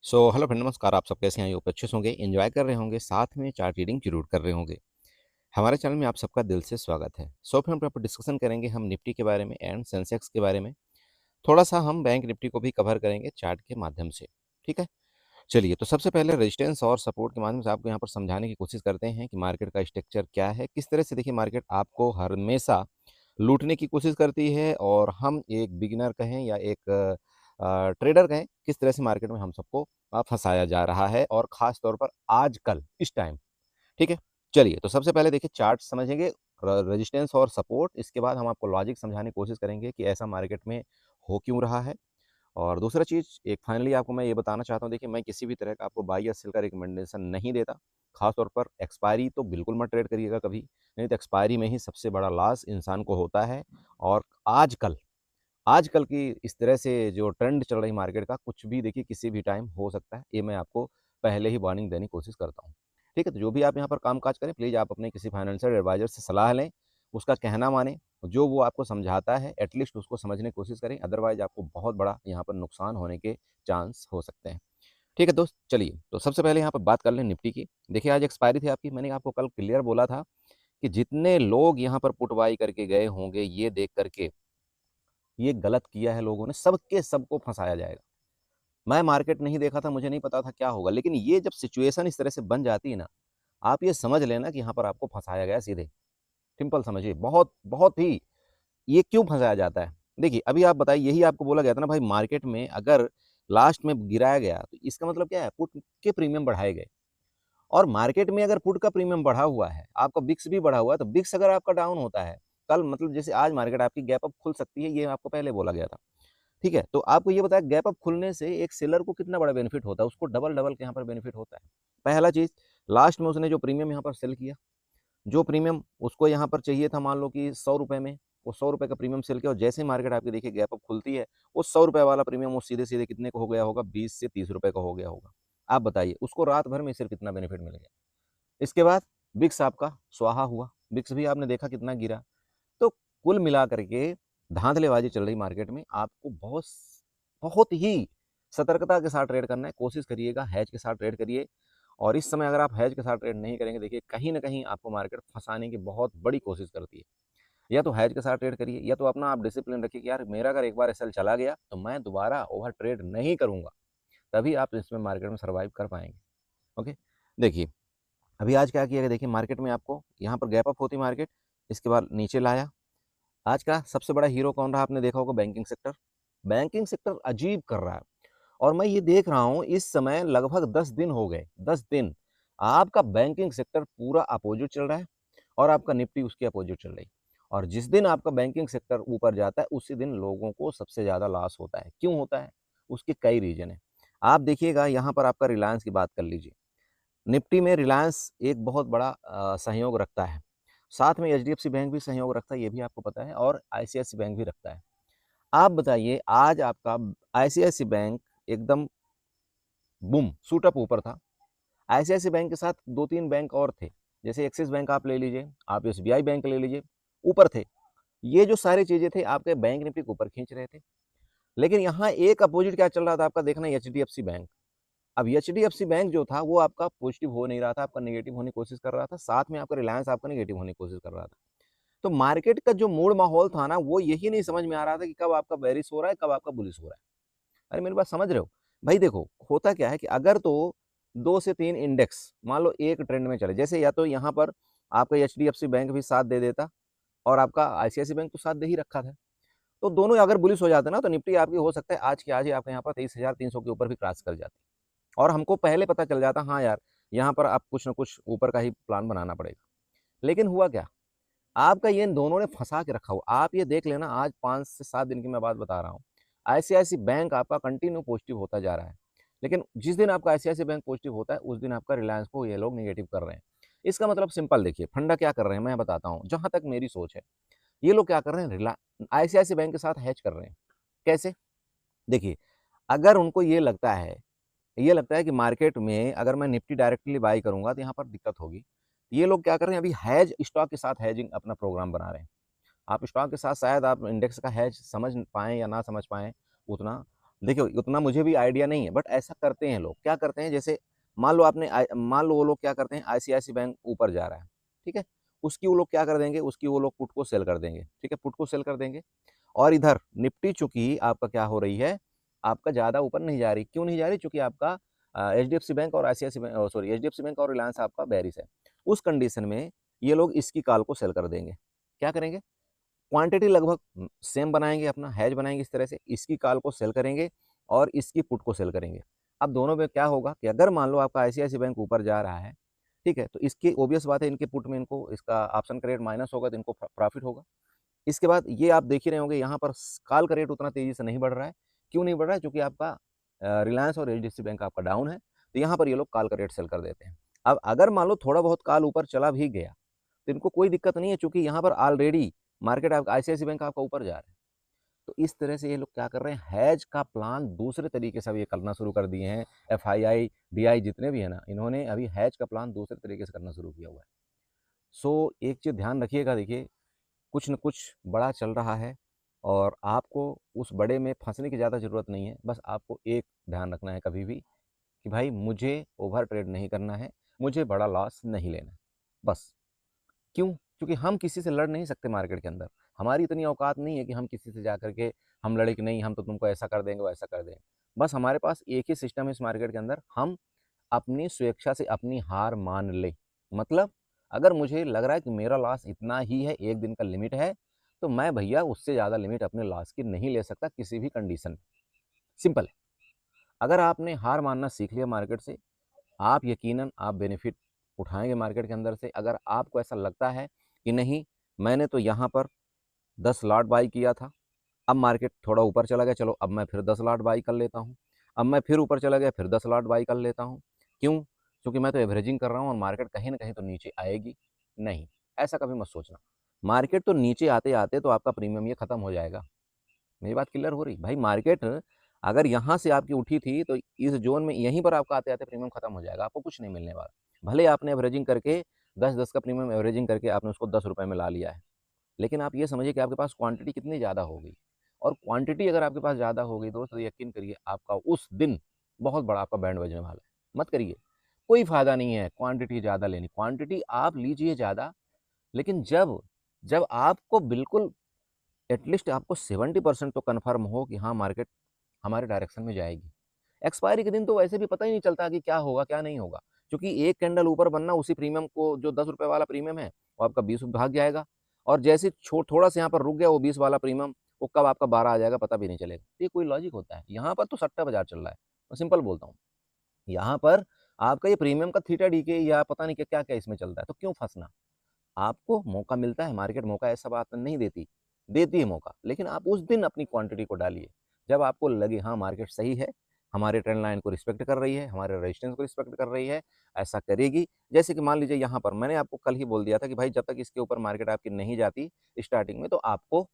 Hello friend, नमस्कार। आप सब कैसे हैं? आई होप अच्छे से होंगे, एंजॉय कर रहे होंगे, साथ में चार्ट रीडिंग जरूर कर रहे होंगे। हमारे चैनल में आप सबका दिल से स्वागत है। फ्रेंड, यहाँ पर डिस्कशन करेंगे हम निफ्टी के बारे में एंड सेंसेक्स के बारे में। थोड़ा सा हम बैंक निफ्टी को भी कवर करेंगे चार्ट के माध्यम से। ठीक है, चलिए। तो सबसे पहले रेजिस्टेंस और सपोर्ट के माध्यम से आपको यहाँ पर समझाने की कोशिश करते हैं कि मार्केट का स्ट्रक्चर क्या है, किस तरह से देखिए मार्केट आपको हमेशा लूटने की कोशिश करती है, और हम एक बिगिनर कहें या एक ट्रेडर कहें, किस तरह से मार्केट में हम सबको फंसाया जा रहा है, और ख़ास तौर पर आजकल इस टाइम। ठीक है, चलिए। तो सबसे पहले देखिए चार्ट समझेंगे, रेजिस्टेंस और सपोर्ट। इसके बाद हम आपको लॉजिक समझाने की कोशिश करेंगे कि ऐसा मार्केट में हो क्यों रहा है। और दूसरा चीज़, एक फाइनली आपको मैं ये बताना चाहता हूँ, देखिए मैं किसी भी तरह का आपको बाई या सेल का रिकमेंडेशन नहीं देता। खास तौर पर एक्सपायरी तो बिल्कुल मत ट्रेड करिएगा कभी, नहीं तो एक्सपायरी में ही सबसे बड़ा लॉस इंसान को होता है। और आजकल आजकल की इस तरह से जो ट्रेंड चल रही मार्केट का, कुछ भी देखिए किसी भी टाइम हो सकता है, ये मैं आपको पहले ही वार्निंग देने की कोशिश करता हूँ। ठीक है, तो जो भी आप यहाँ पर काम-काज करें, प्लीज़ आप अपने किसी फाइनेंशियल एडवाइज़र से सलाह लें, उसका कहना मानें, जो वो आपको समझाता है एटलीस्ट उसको समझने की कोशिश करें, अदरवाइज़ आपको बहुत बड़ा यहाँ पर नुकसान होने के चांस हो सकते हैं। ठीक है दोस्त, चलिए। तो सबसे पहले यहाँ पर बात कर लें निफ्टी की। देखिए आज एक्सपायरी थी आपकी, मैंने आपको कल क्लियर बोला था कि जितने लोग यहाँ पर पुट बाई करके गए होंगे, ये देख कर के ये गलत किया है लोगों ने, सबके सबको फँसाया जाएगा। मैं मार्केट नहीं देखा था, मुझे नहीं पता था क्या होगा, लेकिन ये जब सिचुएशन इस तरह से बन जाती है ना, आप ये समझ लेना कि यहाँ पर आपको फँसाया गया सीधे। सिंपल समझिए, बहुत बहुत ही ये क्यों फँसाया जाता है? देखिए, अभी आप बताइए, यही आपको बोला गया था ना भाई, मार्केट में अगर लास्ट में गिराया गया, तो इसका मतलब क्या है? पुट के प्रीमियम बढ़ाए गए। और मार्केट में अगर पुट का प्रीमियम बढ़ा हुआ है, आपका बिक्स भी बढ़ा हुआ है, तो बिक्स अगर आपका डाउन होता है, कल मतलब जैसे आज मार्केट आपकी गैप अप खुल सकती है, ये आपको पहले बोला गया था। ठीक है? तो आपको ये बताया गैप अप खुलने से एक सेलर को कितना बड़ा बेनिफिट होता है, उसको डबल-डबल के यहाँ पर बेनिफिट होता है। पहला चीज़, लास्ट में उसने जो प्रीमियम यहाँ पर सेल किया, जो प्रीमियम उसको यहाँ पर चाहिए था, मान लो कि ₹100 में, वो ₹100 का प्रीमियम सेल किया, और जैसे ही मार्केट आपकी देखिए गैप अप खुलती है, वो ₹100 वाला प्रीमियम वो सीधे-सीधे कितने का हो गया होगा? 20 से ₹30 का हो गया होगा। आप बताइए, उसको रात भर में सिर्फ कितना बेनिफिट मिल गया। इसके बाद विक्स आपका स्वाहा हुआ, विक्स भी आपने देखा कितना गिरा। तो कुल मिलाकर के धांधलेबाज़ी चल रही मार्केट में, आपको बहुत बहुत ही सतर्कता के साथ ट्रेड करना है। कोशिश करिएगा हैज के साथ ट्रेड करिए, और इस समय अगर आप हैज के साथ ट्रेड नहीं करेंगे, देखिए कहीं न कहीं आपको मार्केट फँसाने की बहुत बड़ी कोशिश करती है। या तो हैज के साथ ट्रेड करिए, या तो अपना आप डिसिप्लिन रखिए कि यार मेरा अगर एक बार एसएल चला गया, तो मैं दोबारा ओवर ट्रेड नहीं करूँगा। तभी आप इसमें मार्केट में सर्वाइव कर पाएँगे। ओके? देखिए, अभी आज क्या किया गया, देखिए मार्केट में आपको यहाँ पर गैप अप होती मार्केट, इसके बाद नीचे लाया। आज का सबसे बड़ा हीरो कौन रहा? आपने देखा होगा, बैंकिंग सेक्टर। बैंकिंग सेक्टर अजीब कर रहा है, और मैं ये देख रहा हूँ इस समय लगभग 10 दिन हो गए, 10 दिन आपका बैंकिंग सेक्टर पूरा अपोजिट चल रहा है, और आपका निफ्टी उसके अपोजिट चल रही है। और जिस दिन आपका बैंकिंग सेक्टर ऊपर जाता है, उसी दिन लोगों को सबसे ज़्यादा लॉस होता है। क्यों होता है? उसके कई रीज़न हैं। आप देखिएगा, यहाँ पर आपका रिलायंस की बात कर लीजिए। निफ्टी में रिलायंस एक बहुत बड़ा सहयोग रखता है। साथ में एचडीएफसी बैंक भी सहयोग रखता है, ये भी आपको पता है, और आईसीआईसी बैंक भी रखता है। आप बताइए, आज आपका आईसीआईसी बैंक एकदम बूम शूट अप ऊपर था। आईसीआईसी बैंक के साथ 2-3 बैंक और थे, जैसे एक्सिस बैंक आप ले लीजिए, आप एसबीआई बैंक ले लीजिए, ऊपर थे। ये जो सारी चीज़ें थे, आपके बैंक निफ्टी को ऊपर खींच रहे थे। लेकिन यहाँ एक अपोजिट क्या चल रहा था आपका, देखना, एचडीएफसी बैंक। अब एचडीएफसी बैंक जो था, वो आपका पॉजिटिव हो नहीं रहा था, आपका नेगेटिव होने की कोशिश कर रहा था, साथ में आपका रिलायंस आपका नेगेटिव होने की कोशिश कर रहा था। तो मार्केट का जो मूड माहौल था ना, वो यही नहीं समझ में आ रहा था कि कब आपका बेरिश हो रहा है, कब आपका बुलिश हो रहा है। अरे मेरी बात समझ रहे हो? भाई देखो, होता क्या है कि अगर तो 2 से 3 इंडेक्स मान लो एक ट्रेंड में चले, जैसे या तो यहाँ पर आपका एचडीएफसी बैंक भी साथ दे देता, और आपका आईसीआईसी बैंक तो साथ दे ही रखा था। तो दोनों अगर बुलिश हो जाते ना, तो निफ्टी आपकी हो सकता है आज की आज ही आपके यहाँ पर 23,300 के ऊपर भी क्रॉस कर जाती, और हमको पहले पता चल जाता, हाँ यार, यहाँ पर आप कुछ न कुछ ऊपर का ही प्लान बनाना पड़ेगा। लेकिन हुआ क्या? आपका ये इन दोनों ने फँसा के रखा हुआ। आप ये देख लेना, आज 5 से 7 दिन की मैं बात बता रहा हूँ। आईसीआईसी बैंक आपका कंटिन्यू पॉजिटिव होता जा रहा है। लेकिन जिस दिन आपका आईसीआईसी बैंक पॉजिटिव होता है, उस दिन आपका रिलायंस को ये लोग नेगेटिव कर रहे हैं। इसका मतलब सिंपल देखिए, फंडा क्या कर रहे हैं मैं बताता हूँ, जहाँ तक मेरी सोच है। ये लोग क्या कर रहे हैं, आईसीआईसी बैंक के साथ हैच कर रहे हैं। कैसे? देखिए, अगर उनको ये लगता है कि मार्केट में अगर मैं निफ्टी डायरेक्टली बाय करूँगा, तो यहाँ पर दिक्कत होगी। ये लोग क्या कर रहे हैं, अभी हैज स्टॉक के साथ हैजिंग अपना प्रोग्राम बना रहे हैं। आप स्टॉक के साथ शायद आप इंडेक्स का हैज समझ पाएँ या ना समझ पाएँ उतना, देखिए उतना मुझे भी आइडिया नहीं है, बट ऐसा करते हैं लोग। क्या करते हैं, जैसे मान लो वो लोग क्या करते हैं, आईसीआईसी बैंक ऊपर जा रहा है, ठीक है, उसकी वो लोग क्या कर देंगे, उसकी वो लोग पुट को सेल कर देंगे, ठीक है, पुट को सेल कर देंगे। और इधर निफ्टी चूंकि आपका क्या हो रही है, आपका ज़्यादा ऊपर नहीं जा रही। क्यों नहीं जा रही? चूंकि आपका एचडीएफसी बैंक और ICICI bank, sorry, HDFC bank और रिलायंस आपका बेरिस है। उस कंडीशन में ये लोग इसकी कॉल को सेल कर देंगे। क्या करेंगे? क्वांटिटी लगभग सेम बनाएंगे, अपना हैज बनाएंगे इस तरह से, इसकी कॉल को सेल करेंगे और इसकी पुट को सेल करेंगे। अब दोनों में क्या होगा कि अगर मान लो आपका आईसीआईसी बैंक ऊपर जा रहा है, ठीक है, तो इसकी ऑब्वियस बात है, इनके पुट में इनको इसका ऑप्शन का रेट माइनस होगा, तो इनको प्रॉफिट होगा। इसके बाद ये आप देख ही रहे होंगे, यहाँ पर कॉल का रेट उतना तेजी से नहीं बढ़ रहा है। क्यों नहीं बढ़ रहा है? क्योंकि आपका रिलायंस और एचडीएफसी बैंक आपका डाउन है, तो यहाँ पर ये लोग कॉल का रेट सेल कर देते हैं। अब अगर मान लो थोड़ा बहुत कॉल ऊपर चला भी गया, तो इनको कोई दिक्कत नहीं है, चूंकि यहाँ पर ऑलरेडी मार्केट आपका आईसीआईसी बैंक आपका ऊपर जा रहा है। तो इस तरह से ये लोग क्या कर रहे हैं, हैज का प्लान दूसरे तरीके से अब ये करना शुरू कर दिए हैं। एफआईआई, डीआई जितने भी है ना, इन्होंने अभी हैज का प्लान दूसरे तरीके से करना शुरू किया हुआ है। सो एक चीज़ ध्यान रखिएगा, देखिए कुछ न कुछ बड़ा चल रहा है और आपको उस बड़े में फंसने की ज़्यादा ज़रूरत नहीं है। बस आपको एक ध्यान रखना है कभी भी, कि भाई मुझे ओवर ट्रेड नहीं करना है, मुझे बड़ा लॉस नहीं लेना है, बस। क्यों? क्योंकि हम किसी से लड़ नहीं सकते मार्केट के अंदर। हमारी इतनी औकात नहीं है कि हम किसी से जा कर के हम लड़े कि नहीं हम तो तुमको ऐसा कर देंगे, वैसा कर देंगे। बस हमारे पास एक ही सिस्टम है इस मार्केट के अंदर, हम अपनी स्वेच्छा से अपनी हार मान लें। मतलब अगर मुझे लग रहा है कि मेरा लॉस इतना ही है, 1 दिन का लिमिट है, तो मैं भैया उससे ज़्यादा लिमिट अपने लॉस की नहीं ले सकता किसी भी कंडीशन में। सिंपल है। अगर आपने हार मानना सीख लिया मार्केट से, आप यकीनन आप बेनिफिट उठाएँगे मार्केट के अंदर से। अगर आपको ऐसा लगता है कि नहीं, मैंने तो यहाँ पर 10 लॉट बाई किया था, अब मार्केट थोड़ा ऊपर चला गया, चलो अब मैं फिर 10 लॉट बाई कर लेता हूँ। अब मैं फिर ऊपर चला गया, फिर 10 लॉट बाई कर लेता हूँ। क्यों? क्योंकि मैं तो एवरेजिंग कर रहा हूँ और मार्केट कहीं न कहीं तो नीचे आएगी। नहीं, ऐसा कभी मत सोचना। मार्केट तो नीचे आते-आते तो आपका प्रीमियम ये खत्म हो जाएगा। मेरी बात क्लियर हो रही? भाई मार्केट अगर यहाँ से आपकी उठी थी, तो इस ज़ोन में यहीं पर आपका आते-आते प्रीमियम खत्म हो जाएगा, आपको कुछ नहीं मिलने वाला। भले आपने एवरेजिंग करके 10-10 का प्रीमियम एवरेजिंग करके आपने उसको ₹10 में ला लिया है। लेकिन आप ये समझिए कि आपके पास क्वांटिटी कितनी ज़्यादा हो गई, और क्वांटिटी अगर आपके पास ज़्यादा हो गई दोस्त, तो यकीन करिए आपका उस दिन बहुत बड़ा आपका बैंड बजने वाला है। मत करिए, कोई फ़ायदा नहीं है क्वांटिटी ज़्यादा लेनी। क्वांटिटी आप लीजिए ज़्यादा, लेकिन जब जब आपको बिल्कुल एटलीस्ट आपको 70% तो कन्फर्म हो कि हाँ मार्केट हमारे डायरेक्शन में जाएगी। एक्सपायरी के दिन तो वैसे भी पता ही नहीं चलता कि क्या होगा, क्या नहीं होगा। क्योंकि एक कैंडल ऊपर बनना, उसी प्रीमियम को जो ₹10 वाला प्रीमियम है, वो आपका 20 भाग जाएगा, और जैसे थोड़ा-सा यहाँ पर रुक गया वो 20 वाला प्रीमियम, वो कब आपका 12 आ जाएगा पता भी नहीं चलेगा। ये कोई लॉजिक होता है? यहाँ पर तो सट्टा बाज़ार चल रहा है। मैं सिंपल बोलता हूँ। यहाँ पर आपका ये प्रीमियम का थीटा डीके या पता नहीं क्या-क्या इसमें चलता है, तो क्यों फँसना? आपको मौका मिलता है, मार्केट मौका ऐसा बात नहीं देती, देती है मौका, लेकिन आप उस दिन अपनी क्वांटिटी को डालिए, जब आपको लगे हाँ मार्केट सही है, हमारे ट्रेंड लाइन को रिस्पेक्ट कर रही है, हमारे रेजिस्टेंस को रिस्पेक्ट कर रही है, ऐसा करेगी। जैसे कि मान लीजिए यहाँ पर मैंने आपको कल ही बोल दिया था कि भाई जब तक इसके ऊपर मार्केट आपकी नहीं जाती स्टार्टिंग में, तो आपको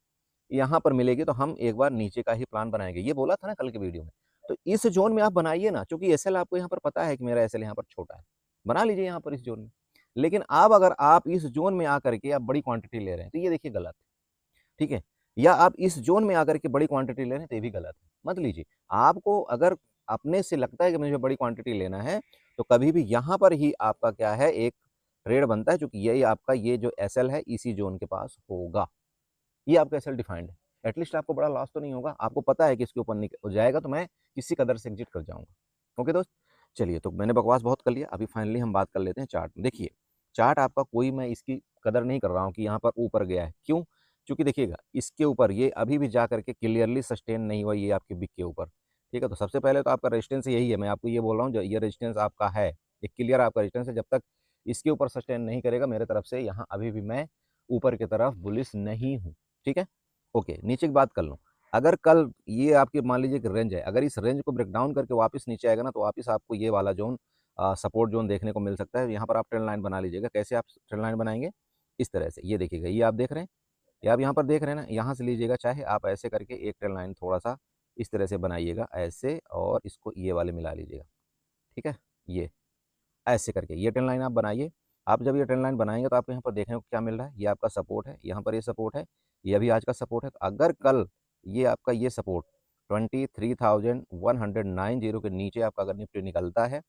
यहाँ पर मिलेगी, तो हम एक बार नीचे का ही प्लान बनाएँगे। ये बोला था ना कल के वीडियो में। तो इस ज़ोन में आप बनाइए ना, चूँकि एसएल आपको यहाँ पर पता है कि मेरा एसएल यहाँ पर छोटा है। बना लीजिए यहाँ पर इस ज़ोन में। लेकिन अब अगर आप इस ज़ोन में आकर के आप बड़ी क्वांटिटी ले रहे हैं, तो ये देखिए गलत है, ठीक है? या आप इस ज़ोन में आकर के बड़ी क्वांटिटी ले रहे हैं, तो ये भी गलत है। मत लीजिए। आपको अगर अपने से लगता है कि मुझे बड़ी क्वांटिटी लेना है, तो कभी भी यहाँ पर ही आपका क्या है, एक ट्रेड बनता है, चूँकि यही आपका ये जो एसएल है, इसी ज़ोन के पास होगा। ये आपका एसएल डिफाइंड है। एटलीस्ट आपको बड़ा लॉस तो नहीं होगा। आपको पता है कि इसके ऊपर जाएगा तो मैं किसी कदर से एग्ज़िट कर जाऊँगा। ओके दोस्त? चलिए, तो मैंने बकवास बहुत कर लिया, अभी फाइनली हम बात कर लेते हैं चार्ट। देखिए, चार्ट आपका कोई मैं इसकी कदर नहीं कर रहा हूँ कि यहाँ पर ऊपर गया है। क्यों? क्योंकि देखिएगा, इसके ऊपर ये अभी भी जा कर के क्लियरली सस्टेन नहीं हुआ, ये आपके बिक के ऊपर। ठीक है? तो सबसे पहले तो आपका रेजिस्टेंस यही है, मैं आपको ये बोल रहा हूँ, जो ये रेजिस्टेंस आपका है, ये क्लियर आपका रेजिस्टेंस है। जब तक इसके ऊपर सस्टेन नहीं करेगा, मेरे तरफ से यहाँ अभी भी मैं ऊपर की तरफ बुलिश नहीं हूँ। ठीक है? ओके, नीचे की बात कर लूँ। अगर कल ये आपकी मान लीजिए कि रेंज है, अगर इस रेंज को ब्रेक डाउन करके वापस नीचे आएगा ना, तो वापस आपको ये वाला ज़ोन सपोर्ट ज़ोन देखने को मिल सकता है। यहाँ पर आप ट्रेंड लाइन बना लीजिएगा। कैसे आप ट्रेंड लाइन बनाएँगे? इस तरह से, ये देखिएगा, ये आप देख रहे हैं? ये आप यहाँ पर देख रहे हैं ना? यहाँ से लीजिएगा, चाहे आप ऐसे करके एक ट्रेंड लाइन थोड़ा-सा इस तरह से बनाइएगा, ऐसे, और इसको ये वाले मिला लीजिएगा। ठीक है? ये, ऐसे करके ये ट्रेंड लाइन आप बनाइए। आप जब ये ट्रेंड लाइन बनाएँगे, तो आपको यहाँ पर देखने को क्या मिल रहा है? ये आपका सपोर्ट है, यहाँ पर ये सपोर्ट है, ये भी आज का सपोर्ट है। तो अगर कल ये आपका ये सपोर्ट 23,190 के नीचे आपका अगर निफ्टी निकलता है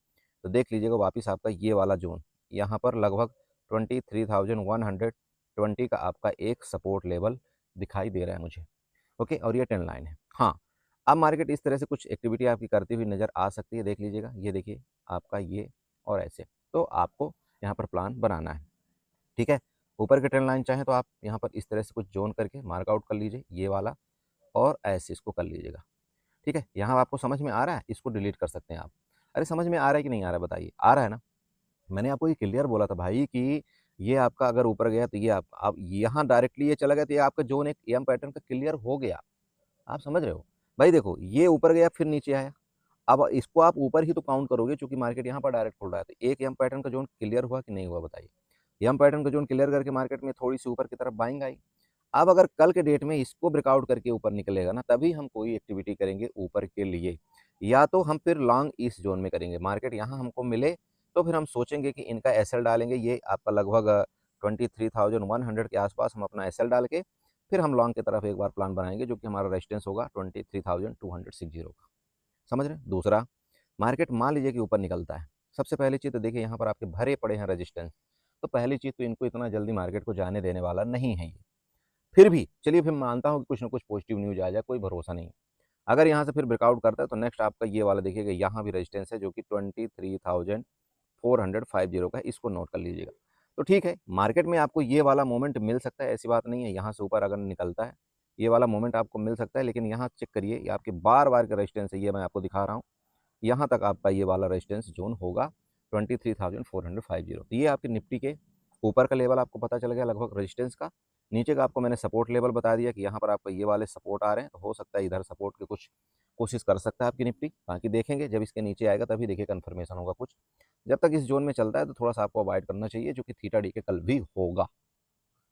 तो देख लीजिएगा वापस आपका ये वाला जोन यहाँ पर लगभग 23,120 का आपका एक सपोर्ट लेवल दिखाई दे रहा है मुझे। ओके, और ये ट्रेंड लाइन है। हाँ, अब मार्केट इस तरह से कुछ एक्टिविटी आपकी करती हुई नज़र आ सकती है। देख लीजिएगा, ये देखिए आपका ये और ऐसे। तो आपको यहाँ पर प्लान बनाना है, ठीक है। ऊपर की ट्रेंड लाइन चाहें तो आप यहाँ पर इस तरह से कुछ जोन करके मार्कआउट कर लीजिए, ये वाला और ऐसे इसको कर लीजिएगा, ठीक है। यहाँ आपको समझ में आ रहा है, इसको डिलीट कर सकते हैं आप। अरे समझ में आ रहा है कि नहीं आ रहा है बताइए? आ रहा है ना? मैंने आपको ये क्लियर बोला था भाई कि ये आपका अगर ऊपर गया तो ये आप यहाँ डायरेक्टली ये चला गया तो ये आपका जोन एक एम पैटर्न का क्लियर हो गया। आप समझ रहे हो? भाई देखो, ये ऊपर गया फिर नीचे आया। अब इसको आप ऊपर ही तो काउंट करोगे चूँकि मार्केट यहाँ पर डायरेक्ट खुल रहा है। तो एक एम पैटर्न का जोन क्लियर हुआ कि नहीं हुआ बताइए? एम पैटर्न का जोन क्लियर करके मार्केट में थोड़ी-सी ऊपर की तरफ बाइंग आई। अब अगर कल के डेट में इसको ब्रेकआउट करके ऊपर निकलेगा ना, तभी हम कोई एक्टिविटी करेंगे ऊपर के लिए। या तो हम फिर लॉन्ग इस जोन में करेंगे। मार्केट यहाँ हमको मिले, तो फिर हम सोचेंगे कि इनका एसएल डालेंगे। ये आपका लगभग 23,100 के आसपास हम अपना एसएल डाल के, फिर हम लॉन्ग की तरफ एक बार प्लान बनाएँगे, जो कि हमारा रेजिस्टेंस होगा 23,260 का। समझ रहे हैं? दूसरा, मार्केट मान लीजिए कि ऊपर निकलता है। सबसे पहली चीज़ तो देखिए यहाँ पर आपके भरे पड़े हैं रेजिस्टेंस। तो पहली चीज़ तो इनको इतना जल्दी मार्केट को जाने देने वाला नहीं है ये। फिर भी चलिए, फिर मानता हूँ कि कुछ ना कुछ पॉजिटिव न्यूज़ आ जाए, कोई भरोसा नहीं है। अगर यहाँ से फिर ब्रेकआउट करता है तो नेक्स्ट आपका ये वाला देखिएगा, यहाँ भी रेजिस्टेंस है जो कि 23,450 का है, इसको नोट कर लीजिएगा। तो ठीक है, मार्केट में आपको ये वाला मोमेंट मिल सकता है, ऐसी बात नहीं है। यहाँ से ऊपर अगर निकलता है, ये वाला मोमेंट आपको मिल सकता है, लेकिन यहाँ चेक करिए, ये आपके बार-बार का रेजिस्टेंस है, ये मैं आपको दिखा रहा हूँ। यहाँ तक आपका ये वाला रेजिस्टेंस जोन होगा 23,450। तो ये आपके निफ्टी के ऊपर का लेवल आपको पता चल गया लगभग रेजिस्टेंस का। नीचे का आपको मैंने सपोर्ट लेवल बता दिया कि यहाँ पर आपको ये वाले सपोर्ट आ रहे हैं, तो हो सकता है इधर सपोर्ट की कुछ कोशिश कर सकता है आपकी निफ्टी। बाकी देखेंगे, जब इसके नीचे आएगा तभी देखिए कन्फर्मेशन होगा कुछ। जब तक इस जोन में चलता है तो थोड़ा सा आपको अवॉइड करना चाहिए, जो कि थीटा डी के कल भी होगा,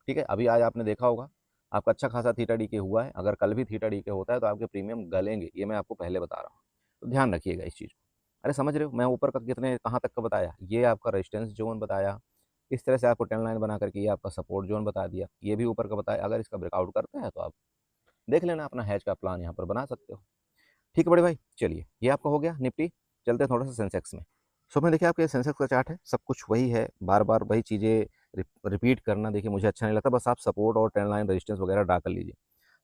ठीक है। अभी आज आपने देखा होगा आपका अच्छा खासा थीटा डी के हुआ है। अगर कल भी थीटा डी के होता है तो आपके प्रीमियम गलेंगे, ये मैं आपको पहले बता रहा हूँ। तो ध्यान रखिएगा इस चीज़ को। अरे समझ रहे हो, मैं ऊपर का कितने कहाँ तक का बताया, ये आपका रेजिस्टेंस जोन बताया। इस तरह से आपको ट्रेंड लाइन बना करके ये आपका सपोर्ट जोन बता दिया, ये भी ऊपर का बताया। अगर इसका ब्रेकआउट करता है तो आप देख लेना, अपना हैज का प्लान यहाँ पर बना सकते हो। ठीक है बड़े भाई, चलिए ये आपका हो गया निफ्टी। चलते हैं थोड़ा सा सेंसेक्स में। सो में देखिए आपके सेंसेक्स का चार्ट है, सब कुछ वही है, बार बार वही चीज़ें रिपीट करना देखिए मुझे अच्छा नहीं लगता। बस आप सपोर्ट और ट्रेंड लाइन रेजिस्टेंस वगैरह ड्रा कर लीजिए।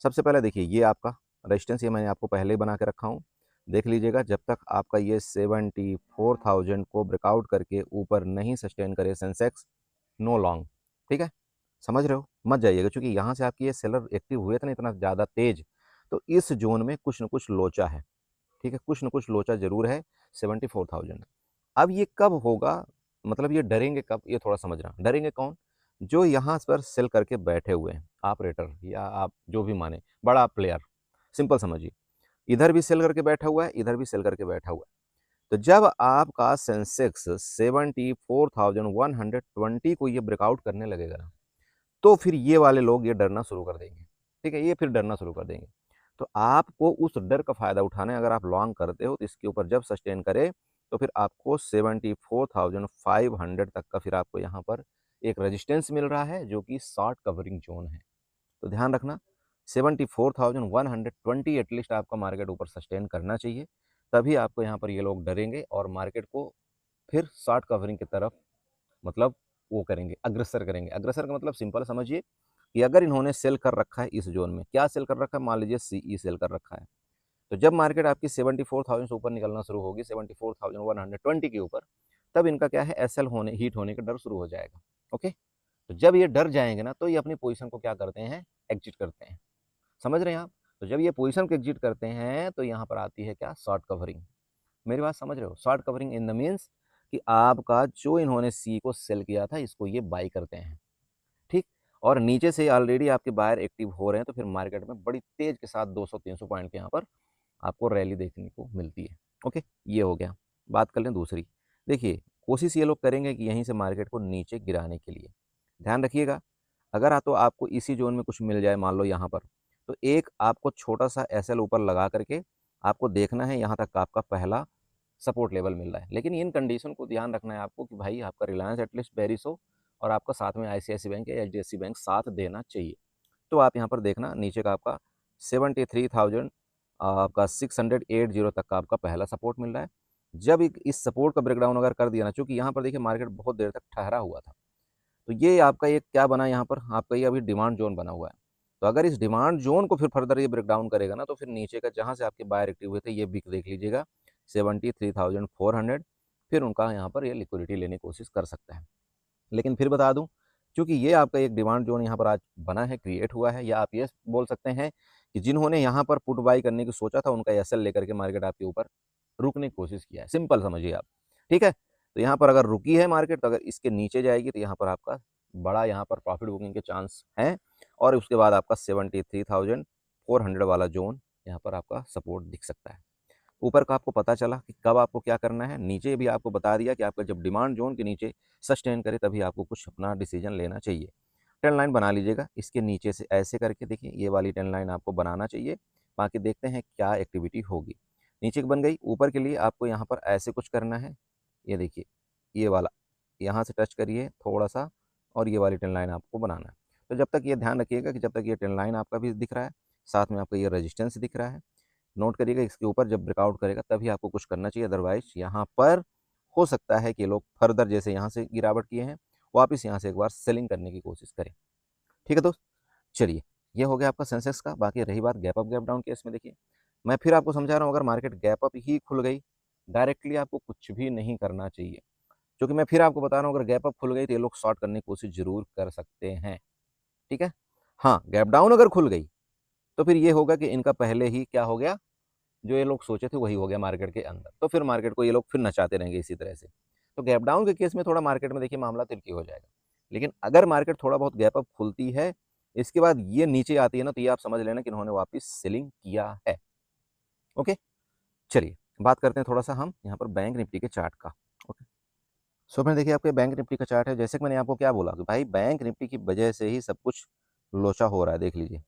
सबसे पहले देखिए ये आपका रेजिस्टेंस, ये मैंने आपको पहले ही बना के रखा हूँ। देख लीजिएगा, जब तक आपका ये 74,000 को ब्रेकआउट करके ऊपर नहीं सस्टेन करे सेंसेक्स, नो लॉन्ग, ठीक है। समझ रहे हो, मत जाइएगा, क्योंकि यहाँ से आपकी ये सेलर एक्टिव हुए थे ना इतना ज़्यादा तेज, तो इस जोन में कुछ न कुछ लोचा है, ठीक है, कुछ न कुछ लोचा ज़रूर है 74,000। अब ये कब होगा, मतलब ये डरेंगे कब, ये थोड़ा समझना। डरेंगे कौन? जो यहाँ पर सेल करके बैठे हुए हैं, ऑपरेटर या आप जो भी माने, बड़ा प्लेयर, सिंपल समझिए। इधर भी सेल करके बैठा हुआ है, इधर भी सेल करके बैठा हुआ है। तो जब आपका सेंसेक्स 74,120 को ये ब्रेकआउट करने लगेगा ना, तो फिर ये वाले लोग ये डरना शुरू कर देंगे, ठीक है, ये फिर डरना शुरू कर देंगे। तो आपको उस डर का फ़ायदा उठाना है। अगर आप लॉन्ग करते हो तो इसके ऊपर जब सस्टेन करे तो फिर आपको 74,500 तक का फिर आपको यहाँ पर एक रेजिस्टेंस मिल रहा है, जो कि शॉर्ट कवरिंग जोन है। तो ध्यान रखना, 74,120 एटलीस्ट आपका मार्केट ऊपर सस्टेन करना चाहिए, तभी आपको यहाँ पर ये लोग डरेंगे और मार्केट को फिर शॉर्ट कवरिंग की तरफ, मतलब वो करेंगे, अग्रसर करेंगे। अग्रसर का मतलब सिंपल समझिए कि अगर इन्होंने सेल कर रखा है इस जोन में, क्या सेल कर रखा है, मान लीजिए सीई सेल कर रखा है, तो जब मार्केट आपकी 74,000 से ऊपर निकलना शुरू होगी, 74,120 के ऊपर, तब इनका क्या है, एसएल होने, हीट होने का डर शुरू हो जाएगा। ओके, तो जब ये डर जाएंगे ना, तो ये अपनी पोजीशन को क्या करते हैं, एग्जिट करते हैं। समझ रहे हैं आप? तो जब ये पोजीशन को एग्जिट करते हैं तो यहाँ पर आती है क्या, शॉर्ट कवरिंग। मेरी बात समझ रहे हो? Short covering in the means कि आपका जो इन्होंने सी को सेल किया था, इसको ये बाई करते हैं, ठीक। और नीचे से ऑलरेडी आपके बायर एक्टिव हो रहे हैं, तो फिर मार्केट में बड़ी तेज के साथ 200-300 पॉइंट के यहाँ पर आपको रैली देखने को मिलती है। ओके, ये हो गया। बात कर लें दूसरी। देखिए, कोशिश ये लोग करेंगे कि यहीं से मार्केट को नीचे गिराने के लिए। ध्यान रखिएगा, अगर तो आपको इसी जोन में कुछ मिल जाए, मान लो यहाँ पर, तो एक आपको छोटा सा एसएल ऊपर लगा करके आपको देखना है, यहाँ तक का आपका पहला सपोर्ट लेवल मिल रहा है। लेकिन इन कंडीशन को ध्यान रखना है आपको कि भाई आपका रिलायंस एटलीस्ट बेरिस हो और आपका साथ में आईसीआईसीआई बैंक या एचडीएफसी बैंक साथ देना चाहिए। तो आप यहाँ पर देखना नीचे का आपका 73,000 आपका 680 तक का आपका पहला सपोर्ट मिल रहा है। जब इस सपोर्ट का ब्रेकडाउन अगर कर दिया ना, चूँकि यहाँ पर देखिए मार्केट बहुत देर तक ठहरा हुआ था, तो ये आपका एक क्या बना यहाँ पर, आपका ये अभी डिमांड ज़ोन बना हुआ है। तो अगर इस डिमांड ज़ोन को फिर फर्दर ये ब्रेकडाउन करेगा ना, तो फिर नीचे का जहाँ से आपके बायर एक्टिव हुए थे, ये बिक देख लीजिएगा 73,400, फिर उनका यहाँ पर ये लिक्विडिटी लेने की कोशिश कर सकता है। लेकिन फिर बता दूँ, चूँकि ये आपका एक डिमांड ज़ोन यहाँ पर आज बना है, क्रिएट हुआ है, या आप ये बोल सकते हैं कि जिन्होंने यहाँ पर पुट बाई करने की सोचा था, उनका एसएल लेकर के मार्केट आपके ऊपर रुकने की कोशिश किया है। सिंपल समझिए आप, ठीक है? तो यहाँ पर अगर रुकी है मार्केट, तो अगर इसके नीचे जाएगी तो यहाँ पर आपका बड़ा यहाँ पर प्रॉफिट बुकिंग के चांस हैं, और उसके बाद आपका 73,400 वाला ज़ोन यहाँ पर आपका सपोर्ट दिख सकता है। ऊपर का आपको पता चला कि कब आपको क्या करना है, नीचे भी आपको बता दिया कि आपका जब डिमांड ज़ोन के नीचे सस्टेन करे तभी आपको कुछ अपना डिसीजन लेना चाहिए। ट्रेंड लाइन बना लीजिएगा, इसके नीचे से ऐसे करके देखिए, ये वाली ट्रेंड लाइन आपको बनाना चाहिए। बाकी देखते हैं क्या एक्टिविटी होगी। नीचे की बन गई, ऊपर के लिए आपको यहाँ पर ऐसे कुछ करना है। ये देखिए, ये वाला यहाँ से टच करिए थोड़ा-सा, और ये वाली ट्रेंड लाइन आपको बनाना है। तो जब तक ये ध्यान रखिएगा कि जब तक ये ट्रेंड लाइन आपका भी दिख रहा है, साथ में आपका ये रेजिस्टेंस दिख रहा है, नोट करिएगा इसके ऊपर जब ब्रेकआउट करेगा तभी आपको कुछ करना चाहिए। अदरवाइज़ यहाँ पर हो सकता है कि लोग फर्दर जैसे यहाँ से गिरावट किए हैं, वापस यहाँ से एक बार सेलिंग करने की कोशिश करें। ठीक है दोस्त? चलिए, ये हो गया आपका सेंसेक्स का। बाकी रही बात gap up gap down case में, देखिए मैं फिर आपको समझा रहा हूँ, अगर मार्केट गैप अप ही खुल गई, डायरेक्टली आपको कुछ भी नहीं करना चाहिए। क्योंकि मैं फिर आपको बता रहा हूँ, अगर गैप अप खुल गई तो ये लोग शॉर्ट करने की कोशिश ज़रूर कर सकते हैं। ठीक है? हाँ, गैप डाउन अगर खुल गई, तो फिर ये होगा कि इनका पहले ही क्या हो गया, जो ये लोग सोचे थे वही हो गया मार्केट के अंदर। तो फिर मार्केट को ये लोग फिर नचाते रहेंगे इसी तरह से। तो गैप डाउन के केस में थोड़ा मार्केट में देखिए मामला तिरछी हो जाएगा। लेकिन अगर मार्केट थोड़ा बहुत गैप अप खुलती है, इसके बाद ये नीचे आती है ना, तो ये आप समझ लेना कि इन्होंने वापस सेलिंग किया है। ओके? चलिए, बात करते हैं थोड़ा-सा हम यहाँ पर बैंक निफ्टी के चार्ट का। ओके? सो फ्रेंड देखिए, आपके बैंक निफ्टी का चार्ट है। जैसे कि मैंने आपको क्या बोला कि भाई बैंक निफ्टी की वजह से ही सब कुछ लोचा हो रहा है, देख लीजिए।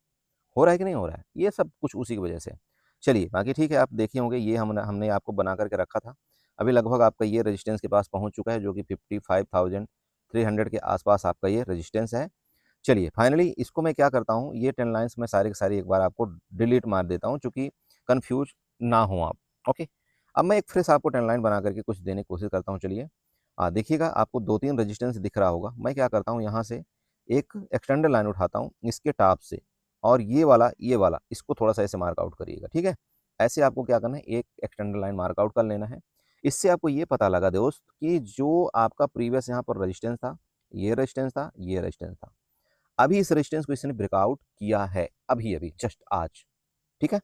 हो रहा है कि नहीं हो रहा है? ये सब कुछ उसी की वजह से है। चलिए, बाकी ठीक है, आप देखे होंगे ये हमने आपको बना कर के रखा था। अभी लगभग आपका ये रेजिस्टेंस के पास पहुँच चुका है, जो कि 55,300 के आस-पास आपका ये रेजिस्टेंस है। चलिए, फाइनली इसको मैं क्या करता हूँ, ये 10 लाइन्स मैं सारी की सारी एक बार आपको डिलीट मार देता हूँ, चूँकि कन्फ्यूज़ ना हो आप। ओके? अब मैं एक फ्रेश आपको 10 लाइन बना कर के कुछ देने की कोशिश करता हूँ, चलिए। देखिएगा आपको 2-3 रेजिस्टेंस दिख रहा होगा। मैं क्या करता हूँ, यहाँ से एक एक्सटेंडेड लाइन उठाता हूँ इसके टॉप से, और ये वाला इसको थोड़ा-सा ऐसे मार्क आउट करिएगा, ठीक है? ऐसे आपको क्या करना है, एक एक्सटेंडेड लाइन मार्क आउट कर लेना है। इससे आपको ये पता लगा दोस्त कि जो आपका प्रीवियस यहाँ पर रेजिस्टेंस था, ये रेजिस्टेंस था, ये रेजिस्टेंस था। अभी इस रेजिस्टेंस को इसने ब्रेकआउट किया है, अभी-अभी जस्ट आज, ठीक है?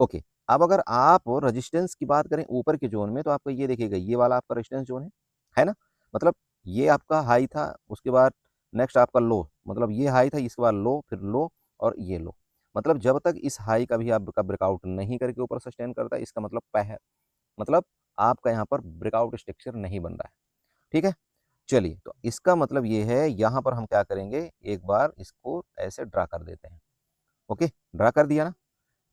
ओके, अब अगर आप रेजिस्टेंस की बात करें ऊपर के ज़ोन में, तो आपको ये देखिएगा, ये वाला आपका रेजिस्टेंस ज़ोन है ना? मतलब ये आपका हाई था, उसके बाद नेक्स्ट आपका लो, मतलब ये हाई था, इसके बाद लो, फिर लो और ये लो। मतलब जब तक इस हाई का भी आपका ब्रेकआउट नहीं करके ऊपर सस्टेन करता है, इसका मतलब आपका यहाँ पर ब्रेकआउट स्ट्रक्चर नहीं बन रहा है, ठीक है? चलिए, तो इसका मतलब ये है, यहाँ पर हम क्या करेंगे, एक बार इसको ऐसे ड्रा कर देते हैं। ओके, ड्रा कर दिया ना?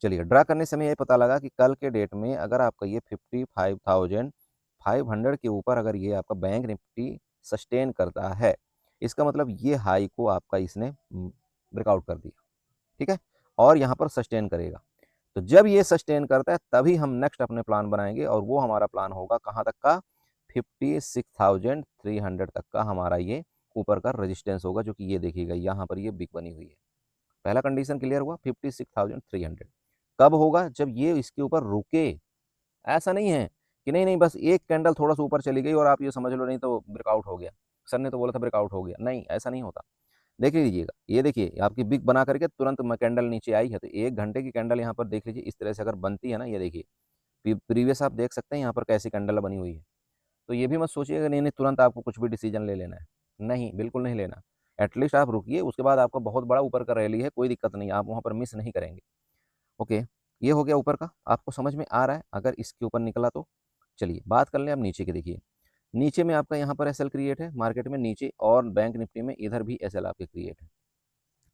चलिए, ड्रा करने से हमें ये पता लगा कि कल के डेट में अगर आपका ये 55,500 के ऊपर अगर ये आपका बैंक निफ्टी सस्टेन करता है, इसका मतलब ये हाई को आपका इसने ब्रेकआउट कर दिया, ठीक है? और यहाँ पर सस्टेन करेगा। तो जब ये सस्टेन करता है तभी हम नेक्स्ट अपने प्लान बनाएँगे, और वो हमारा प्लान होगा कहाँ तक का, 56,300 तक का हमारा ये ऊपर का रेजिस्टेंस होगा, जो कि ये देखिएगा यहाँ पर ये बिग बनी हुई है। पहला कंडीशन क्लियर हुआ, 56,300। कब होगा, जब ये इसके ऊपर रुके। ऐसा नहीं है कि नहीं बस एक कैंडल थोड़ा सा ऊपर चली गई और आप ये समझ लो नहीं तो ब्रेकआउट हो गया, सर ने तो बोला था ब्रेकआउट हो गया, नहीं ऐसा नहीं होता। देख लीजिएगा, ये देखिए आपकी बिग बना करके तुरंत कैंडल नीचे आई है, तो 1 घंटे की कैंडल यहाँ पर देख लीजिए, इस तरह से अगर बनती है ना, ये देखिए प्रीवियस आप देख सकते हैं यहाँ पर कैसी कैंडल बनी हुई है। तो ये भी मत सोचिएगा नहीं नहीं तुरंत आपको कुछ भी डिसीजन ले लेना है, नहीं बिल्कुल नहीं लेना। एटलीस्ट आप रुकिए, उसके बाद आपका बहुत बड़ा ऊपर का रैली है, कोई दिक्कत नहीं, आप वहाँ पर मिस नहीं करेंगे। ओके, ये हो गया ऊपर का, आपको समझ में आ रहा है अगर इसके ऊपर निकला तो। चलिए बात कर लें अब नीचे की, देखिए नीचे में आपका यहाँ पर एसएल क्रिएट है मार्केट में नीचे, और बैंक निफ्टी में इधर भी एसएल आपके क्रिएट है।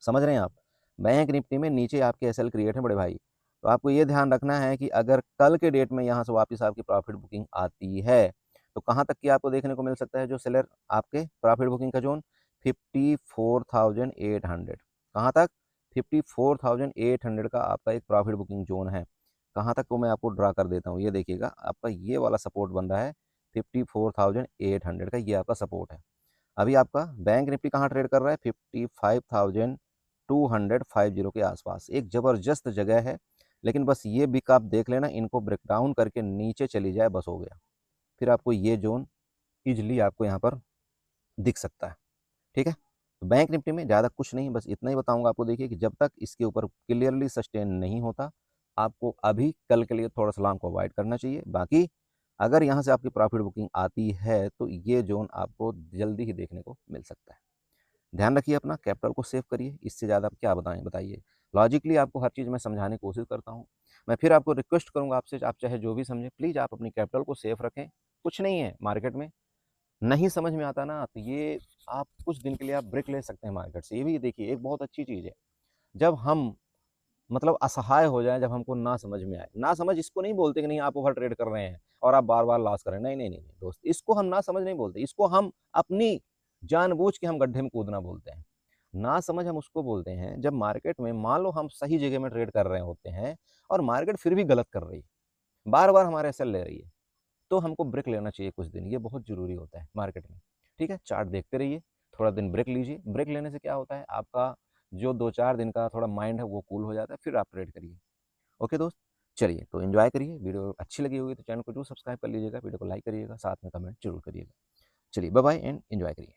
समझ रहे हैं आप? बैंक निफ्टी में नीचे आपके एसएल क्रिएट है बड़े भाई। तो आपको ये ध्यान रखना है कि अगर कल के डेट में यहाँ से वापस आपकी प्रॉफिट बुकिंग आती है, तो कहाँ तक की आपको देखने को मिल सकता है, जो सेलर आपके प्रॉफिट बुकिंग का जोन 54,800, कहाँ तक, 54,800 का आपका एक प्रॉफिट बुकिंग जोन है। कहाँ तक को मैं आपको ड्रा कर देता हूँ। ये देखिएगा आपका ये वाला सपोर्ट बन रहा है 54,800 का, ये आपका सपोर्ट है। अभी आपका बैंक निफ्टी कहाँ ट्रेड कर रहा है 55,250 के आसपास। एक ज़बरदस्त जगह है, लेकिन बस ये बिक आप देख लेना, इनको ब्रेक डाउन करके नीचे चली जाए बस हो गया। फिर आपको ये जोन ईजिली आपको यहाँ पर दिख सकता है। ठीक है, तो बैंक निफ्टी में ज़्यादा कुछ नहीं, बस इतना ही बताऊंगा आपको। देखिए कि जब तक इसके ऊपर क्लियरली सस्टेन नहीं होता, आपको अभी कल के लिए थोड़ा सा लॉन्ग को अवॉइड करना चाहिए। बाकी अगर यहाँ से आपकी प्रॉफिट बुकिंग आती है तो ये जोन आपको जल्दी ही देखने को मिल सकता है। ध्यान रखिए, अपना कैपिटल को सेव करिए, इससे ज़्यादा आप क्या बताएं बताइए। लॉजिकली आपको हर चीज़ में समझाने की कोशिश करता हूँ। मैं फिर आपको रिक्वेस्ट करूँगा आपसे, आप चाहे जो भी समझें, प्लीज़ आप अपनी कैपिटल को सेफ रखें। कुछ नहीं है मार्केट में, नहीं समझ में आता ना तो ये आप कुछ दिन के लिए आप ब्रेक ले सकते हैं मार्केट से। ये भी देखिए एक बहुत अच्छी चीज़ है। जब हम मतलब असहाय हो जाएँ, जब हमको ना समझ में आए, ना समझ इसको नहीं बोलते कि नहीं आप ओवर ट्रेड कर रहे हैं और आप बार-बार लॉस कर रहे हैं। नहीं, नहीं, नहीं, नहीं दोस्त, इसको हम ना समझ नहीं बोलते, इसको हम अपनी जानबूझ के हम गड्ढे में कूदना बोलते हैं। ना समझ हम उसको बोलते हैं जब मार्केट में मान लो हम सही जगह में ट्रेड कर रहे होते हैं और मार्केट फिर भी गलत कर रही है, बार-बार हमारे एसएल ले रही है, तो हमको ब्रेक लेना चाहिए कुछ दिन, ये बहुत ज़रूरी होता है मार्केट में। ठीक है, चार्ट देखते रहिए, थोड़ा दिन ब्रेक लीजिए। ब्रेक लेने से क्या होता है, आपका जो 2-4 दिन का थोड़ा माइंड है वो कूल हो जाता है, फिर आप ट्रेड करिए। ओके दोस्त, चलिए तो एन्जॉय करिए। वीडियो अच्छी लगी होगी तो चैनल को ज़रूर सब्सक्राइब कर लीजिएगा, वीडियो को लाइक करिएगा, साथ में कमेंट जरूर करिएगा। चलिए बाय बाय एंड एन्जॉय करिए।